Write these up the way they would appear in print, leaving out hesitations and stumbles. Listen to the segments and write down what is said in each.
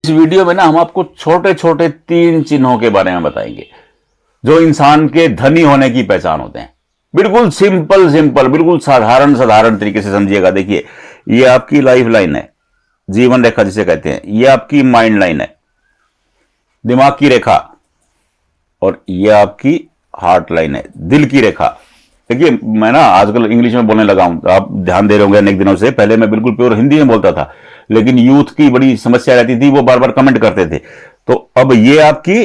इस वीडियो में ना हम आपको छोटे छोटे 3 चिन्हों के बारे में बताएंगे जो इंसान के धनी होने की पहचान होते हैं। बिल्कुल सिंपल सिंपल, बिल्कुल साधारण साधारण तरीके से समझिएगा। देखिए, ये आपकी लाइफ लाइन है, जीवन रेखा जिसे कहते हैं। ये आपकी माइंड लाइन है, दिमाग की रेखा। और ये आपकी हार्ट लाइन है, दिल की रेखा। देखिए, मैं ना आजकल इंग्लिश में बोलने लगा हूं, आप ध्यान दे रहे होंगे अनेक दिनों से। पहले मैं बिल्कुल प्योर हिंदी में बोलता था, लेकिन यूथ की बड़ी समस्या रहती थी, वो बार बार कमेंट करते थे। तो अब ये आपकी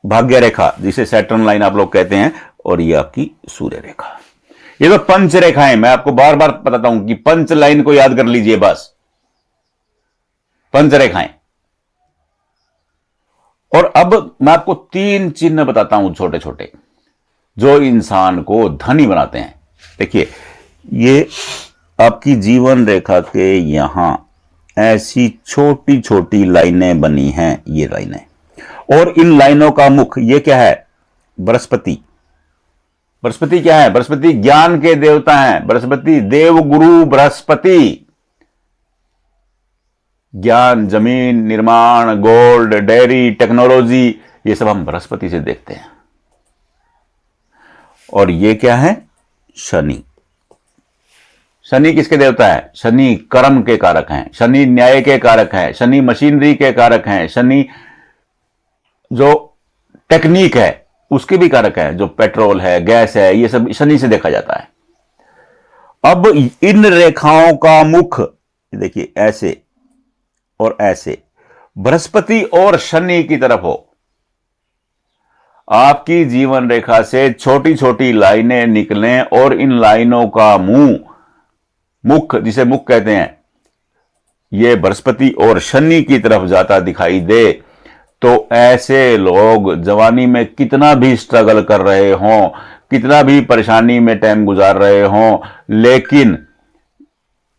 भाग्य रेखा जिसे सैटर्न लाइन आप लोग कहते हैं, और ये आपकी सूर्य रेखा। ये तो पंच रेखाएं, मैं आपको बार बार बताता हूं कि पंच लाइन को याद कर लीजिए, बस पंच रेखाएं। और अब मैं आपको 3 चिन्ह बताता हूं छोटे छोटे, जो इंसान को धनी बनाते हैं। देखिए, ये आपकी जीवन रेखा के यहां ऐसी छोटी छोटी लाइनें बनी हैं, ये लाइनें। और इन लाइनों का मुख ये क्या है? बृहस्पति। बृहस्पति क्या है? बृहस्पति ज्ञान के देवता हैं। बृहस्पति देव गुरु बृहस्पति। ज्ञान, जमीन, निर्माण, गोल्ड, डेयरी, टेक्नोलॉजी, ये सब हम बृहस्पति से देखते हैं। और ये क्या है? शनि। शनि किसके देवता है? शनि कर्म के कारक हैं, शनि न्याय के कारक हैं, शनि मशीनरी के कारक हैं, शनि जो टेक्निक है उसके भी कारक है, जो पेट्रोल है, गैस है, ये सब शनि से देखा जाता है। अब इन रेखाओं का मुख देखिए, ऐसे और ऐसे बृहस्पति और शनि की तरफ हो। आपकी जीवन रेखा से छोटी छोटी लाइनें निकलें और इन लाइनों का मुख जिसे मुख कहते हैं, ये बृहस्पति और शनि की तरफ जाता दिखाई दे, तो ऐसे लोग जवानी में कितना भी स्ट्रगल कर रहे हों, कितना भी परेशानी में टाइम गुजार रहे हों, लेकिन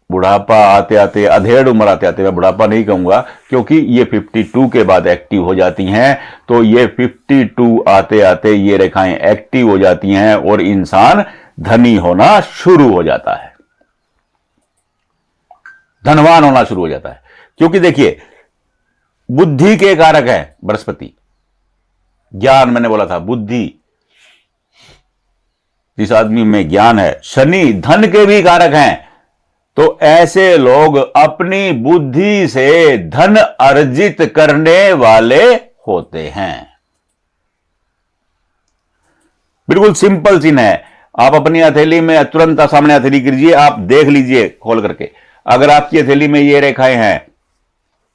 बुढ़ापा आते आते, अधेड़ उम्र आते आते, मैं बुढ़ापा नहीं कहूंगा क्योंकि ये 52 के बाद एक्टिव हो जाती हैं, तो ये 52 आते आते ये रेखाएं एक्टिव हो जाती हैं और इंसान धनी होना शुरू हो जाता है, धनवान होना शुरू हो जाता है। क्योंकि देखिए, बुद्धि के कारक है बृहस्पति। ज्ञान, मैंने बोला था बुद्धि, जिस आदमी में ज्ञान है। शनि धन के भी कारक हैं, तो ऐसे लोग अपनी बुद्धि से धन अर्जित करने वाले होते हैं। बिल्कुल सिंपल चिन्ह है। आप अपनी हथेली में तुरंत सामने हथेली कीजिए, आप देख लीजिए खोल करके। अगर आपकी हथेली में ये रेखाएं हैं,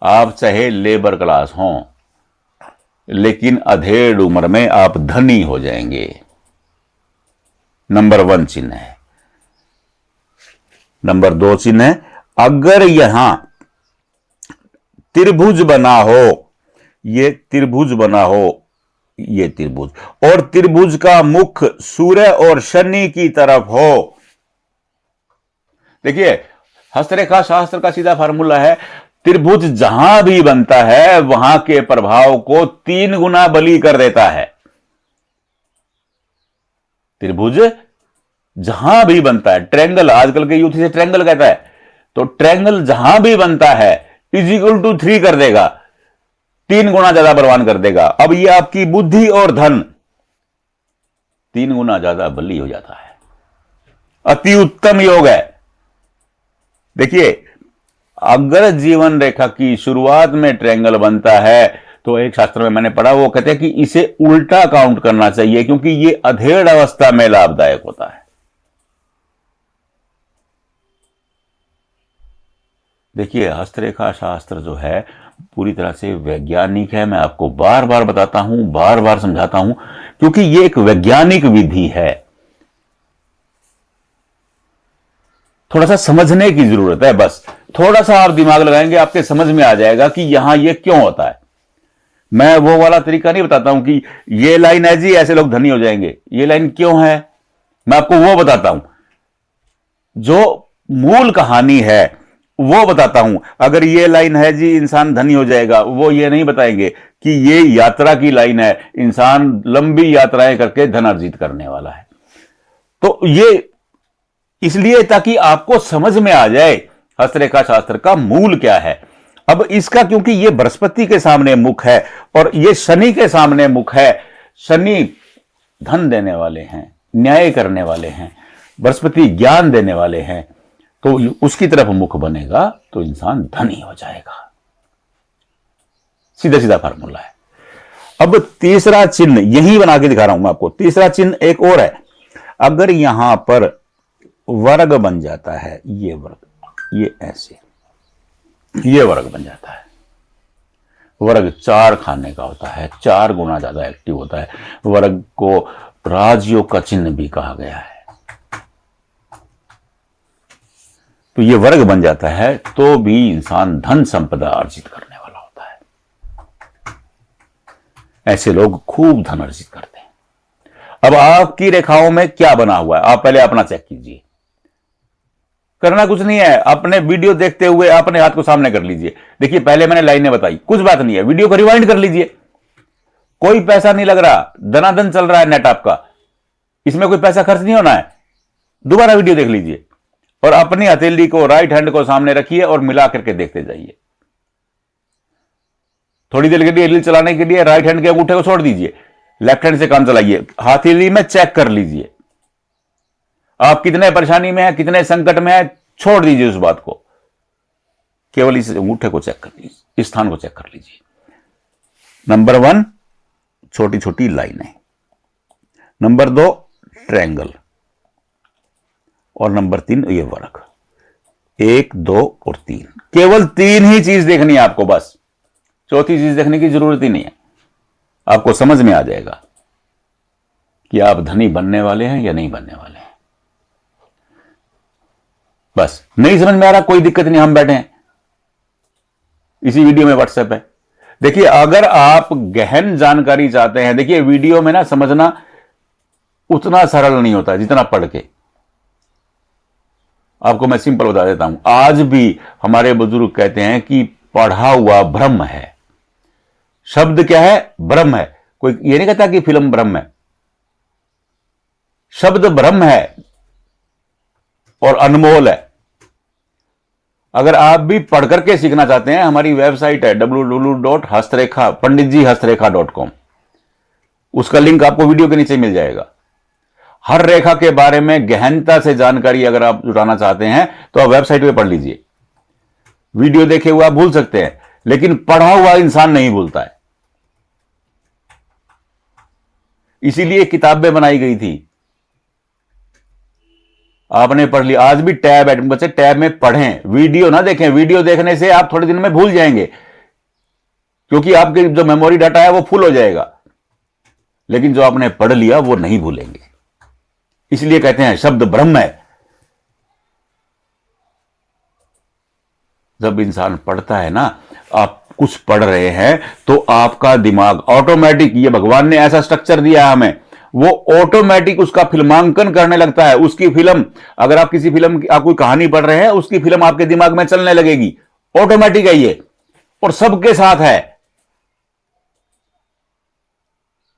आप चाहे लेबर क्लास हों, लेकिन अधेड़ उम्र में आप धनी हो जाएंगे। नंबर 1 चिन्ह है। नंबर 2 चिन्ह है, अगर यहां त्रिभुज बना हो, ये त्रिभुज बना हो, ये त्रिभुज, और त्रिभुज का मुख सूर्य और शनि की तरफ हो। देखिए, हस्तरेखा शास्त्र का सीधा फार्मूला है, त्रिभुज जहां भी बनता है वहां के प्रभाव को 3 गुना बली कर देता है। त्रिभुज जहां भी बनता है, ट्रायंगल, आजकल के यूथ इसे ट्रायंगल कहता है, तो ट्रायंगल जहां भी बनता है इज इक्वल टू 3 कर देगा, 3 गुना ज्यादा बलवान कर देगा। अब ये आपकी बुद्धि और धन 3 गुना ज्यादा बली हो जाता है। अति उत्तम योग है। देखिए, अगर जीवन रेखा की शुरुआत में ट्रायंगल बनता है, तो एक शास्त्र में मैंने पढ़ा, वो कहते हैं कि इसे उल्टा काउंट करना चाहिए, क्योंकि ये अधेड़ अवस्था में लाभदायक होता है। देखिए, हस्तरेखा शास्त्र जो है पूरी तरह से वैज्ञानिक है। मैं आपको बार बार बताता हूं, बार बार समझाता हूं, क्योंकि ये एक वैज्ञानिक विधि है। थोड़ा सा समझने की जरूरत है, बस थोड़ा सा आप दिमाग लगाएंगे, आपके समझ में आ जाएगा कि यहां ये क्यों होता है। मैं वो वाला तरीका नहीं बताता हूं कि ये लाइन है जी ऐसे लोग धनी हो जाएंगे, ये लाइन क्यों है, मैं आपको वो बताता हूं। जो मूल कहानी है वो बताता हूं। अगर ये लाइन है जी इंसान धनी हो जाएगा, वो ये नहीं बताएंगे कि ये यात्रा की लाइन है, इंसान लंबी यात्राएं करके धन अर्जित करने वाला है। तो ये इसलिए ताकि आपको समझ में आ जाए हस्तरेखा शास्त्र का मूल क्या है। अब इसका, क्योंकि ये बृहस्पति के सामने मुख है और ये शनि के सामने मुख है, शनि धन देने वाले हैं, न्याय करने वाले हैं, बृहस्पति ज्ञान देने वाले हैं, तो उसकी तरफ मुख बनेगा तो इंसान धनी हो जाएगा। सीधा सीधा फार्मूला है। अब तीसरा चिन्ह यही बना के दिखा रहा हूं मैं आपको। तीसरा चिन्ह एक और है। अगर यहां पर वर्ग बन जाता है, ये वर्ग, ये ऐसे, ये वर्ग बन जाता है। वर्ग 4 खाने का होता है, 4 गुना ज्यादा एक्टिव होता है। वर्ग को राजयोग का चिन्ह भी कहा गया है। तो ये वर्ग बन जाता है तो भी इंसान धन संपदा अर्जित करने वाला होता है। ऐसे लोग खूब धन अर्जित करते हैं। अब आपकी रेखाओं में क्या बना हुआ है, आप पहले अपना चेक कीजिए। करना कुछ नहीं है, अपने वीडियो देखते हुए अपने हाथ को सामने कर लीजिए। देखिए पहले मैंने लाइनें बताई, कुछ बात नहीं है, वीडियो को रिवाइंड कर लीजिए। कोई पैसा नहीं लग रहा, धनाधन चल रहा है नेट आपका, इसमें कोई पैसा खर्च नहीं होना है। दोबारा वीडियो देख लीजिए और अपनी हथेली को, राइट हैंड को सामने रखिए और मिला करके देखते जाइए। थोड़ी देर के लिए रील चलाने के लिए राइट हैंड के अंगूठे को छोड़ दीजिए, लेफ्ट हैंड से काम चलाइए, हथेली में चेक कर लीजिए आप कितने परेशानी में है, कितने संकट में है, छोड़ दीजिए उस बात को, केवल इस अंगूठे को चेक कर लीजिए, इस स्थान को चेक कर लीजिए। नंबर 1 छोटी छोटी लाइनें, नंबर 2 ट्रायंगल, और नंबर 3 ये वर्ग। 1, 2 और 3, केवल 3 ही चीज देखनी है आपको, बस चौथी चीज देखने की जरूरत ही नहीं है। आपको समझ में आ जाएगा कि आप धनी बनने वाले हैं या नहीं बनने वाले हैं। बस नहीं समझ में आ रहा, कोई दिक्कत नहीं, हम बैठे हैं, इसी वीडियो में व्हाट्सएप है। देखिए अगर आप गहन जानकारी चाहते हैं, देखिए वीडियो में ना समझना उतना सरल नहीं होता जितना पढ़ के। आपको मैं सिंपल बता देता हूं, आज भी हमारे बुजुर्ग कहते हैं कि पढ़ा हुआ ब्रह्म है। शब्द क्या है? ब्रह्म है। कोई ये नहीं कहता कि फिल्म ब्रह्म है, शब्द ब्रह्म है और अनमोल है। अगर आप भी पढ़ करके सीखना चाहते हैं, हमारी वेबसाइट है www.पंडितजीहस्तरेखा.com, उसका लिंक आपको वीडियो के नीचे मिल जाएगा। हर रेखा के बारे में गहनता से जानकारी अगर आप जुटाना चाहते हैं तो आप वेबसाइट पे पढ़ लीजिए। वीडियो देखे हुए आप भूल सकते हैं, लेकिन पढ़ा हुआ इंसान नहीं भूलता है, इसीलिए किताबें बनाई गई थी। आपने पढ़ लिया, आज भी टैब है, बच्चे टैब में पढ़ें, वीडियो ना देखें। वीडियो देखने से आप थोड़े दिन में भूल जाएंगे, क्योंकि आपके जो मेमोरी डाटा है वो फुल हो जाएगा, लेकिन जो आपने पढ़ लिया वो नहीं भूलेंगे। इसलिए कहते हैं शब्द ब्रह्म है। जब इंसान पढ़ता है ना, आप कुछ पढ़ रहे हैं तो आपका दिमाग ऑटोमेटिक, ये भगवान ने ऐसा स्ट्रक्चर दिया है हमें, वो ऑटोमेटिक उसका फिल्मांकन करने लगता है। उसकी फिल्म, अगर आप किसी फिल्म की, आप कोई कहानी पढ़ रहे हैं, उसकी फिल्म आपके दिमाग में चलने लगेगी, ऑटोमेटिक है ये, और सबके साथ है।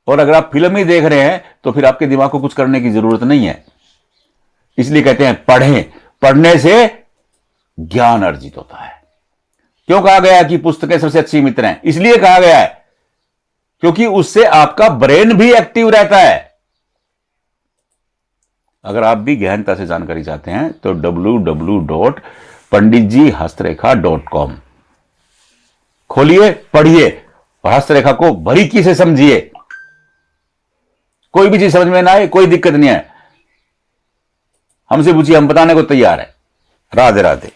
और अगर आप फिल्म ही देख रहे हैं तो फिर आपके दिमाग को कुछ करने की जरूरत नहीं है। इसलिए कहते हैं पढ़ें, पढ़ने से ज्ञान अर्जित होता है। क्यों कहा गया है कि पुस्तकें सबसे अच्छी मित्र हैं? इसलिए कहा गया है क्योंकि उससे आपका ब्रेन भी एक्टिव रहता है। अगर आप भी गहनता से जानकारी चाहते हैं तो www.panditjihastrekha.com खोलिए, पढ़िए और हस्तरेखा को बारीकी से समझिए। कोई भी चीज समझ में ना आए, कोई दिक्कत नहीं है, हमसे पूछिए, हम बताने को तैयार है। राधे राधे।